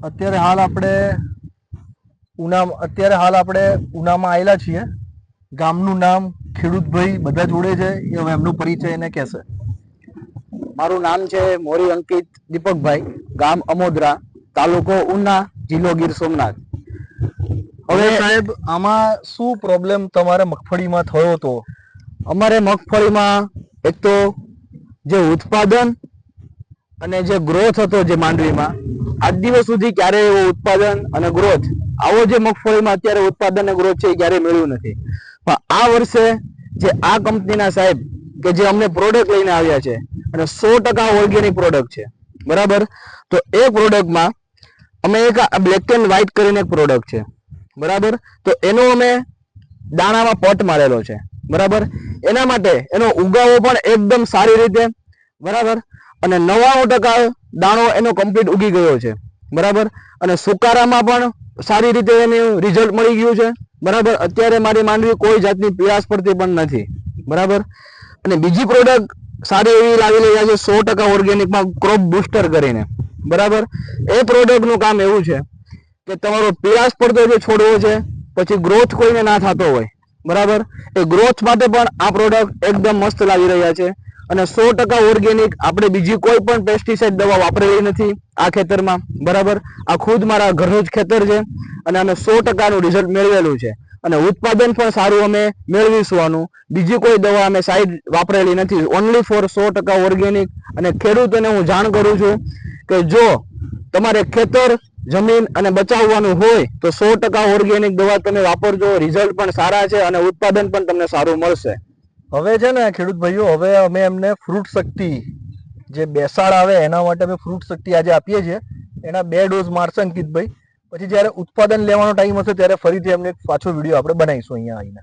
અત્યારે હાલ આપણે ઉનામાં આવેલા છીએ. ગામનું નામ ખેડૂતભાઈ બધા જોડે છે, એ હવે એમનો પરિચય એને કહેશે. મારું નામ છે મોરી અંકિત દીપકભાઈ, ગામ અમોદરા, તાલુકો ઉના, જિલ્લો ગીર સોમનાથ. હવે સાહેબ, આમાં શું પ્રોબ્લેમ તમારે મગફળીમાં થયો હતો? અમારે મગફળીમાં એક તો જે ઉત્પાદન અને જે ગ્રોથ હતો જે માંડવીમાં, આજ દિવસ સુધી ક્યારેય એવો ઉત્પાદન અને ગ્રોથ આવો જે મગફળીમાં અત્યારે ઉત્પાદન અને ગ્રોથ છે એ ક્યારેય મળ્યું નથી. પણ આ વર્ષે જે આ કંપનીના સાહેબ કે જે અમને પ્રોડક્ટ લઈને આવ્યા છે અને 100% ઓર્ગેનિક પ્રોડક્ટ છે, બરાબર. તો એ પ્રોડક્ટમાં અમે એક બ્લેક એન્ડ વ્હાઇટ કરીને એક પ્રોડક્ટ છે, બરાબર. તો એનો અમે દાણામાં પટ મારેલો છે, બરાબર. એના માટે એનો ઉગાવો પણ એકદમ સારી રીતે, બરાબર. અને 99% દાણો એનો કમ્પ્લીટ ઉગી ગયો છે, બરાબર. અને સુકારામાં પણ સારી રીતે એનું રિઝલ્ટ મળી ગયું છે, બરાબર. અત્યારે મારી માંડવી કોઈ જાતની પીળાશ પડતી પણ નથી, બરાબર. અને બીજી પ્રોડક્ટ સારી એવી લાવી રહ્યા છે 100% ઓર્ગેનિકમાં ક્રોપ બુસ્ટર કરીને, બરાબર. એ પ્રોડક્ટનું કામ એવું છે કે તમારો પીળાશ પડતો જે છોડવો છે, પછી ગ્રોથ કોઈને ના થતો હોય, બરાબર, એ ગ્રોથ માટે પણ આ પ્રોડક્ટ એકદમ મસ્ત લાવી રહ્યા છે. અને 100% ઓર્ગેનિક, આપણે બીજી કોઈ પણ પેસ્ટિસાઇડ દવા વાપરેલી નથી આ ખેતરમાં, બરાબર. આ ખુદ મારા ઘરનું જ ખેતર છે અને અમે 100%નું રિઝલ્ટ મેળવેલું છે. અને ઉત્પાદન પણ સારું અમે મેળવીશું આનું. બીજી કોઈ દવા અમે સાઈડ વાપરેલી નથી, ઓનલી ફોર 100% ઓર્ગેનિક. અને ખેડૂતોને હું જાણ કરું છું કે જો તમારે ખેતર જમીન અને બચાવવાનું હોય તો 100% ઓર્ગેનિક દવા તમે વાપરજો. રિઝલ્ટ પણ સારા છે અને ઉત્પાદન પણ તમને સારું મળશે. હવે છે ને ખેડૂત ભાઈઓ, હવે અમે એમને ફ્રૂટ શક્તિ જે બેસાડ આવે એના માટે અમે ફ્રૂટ શક્તિ આજે આપીએ છીએ. એના 2 ડોઝ મારશે અંકિતભાઈ. પછી જ્યારે ઉત્પાદન લેવાનો ટાઈમ હશે ત્યારે ફરીથી એમને પાછો વિડીયો આપણે બનાવીશું અહીંયા આવીને.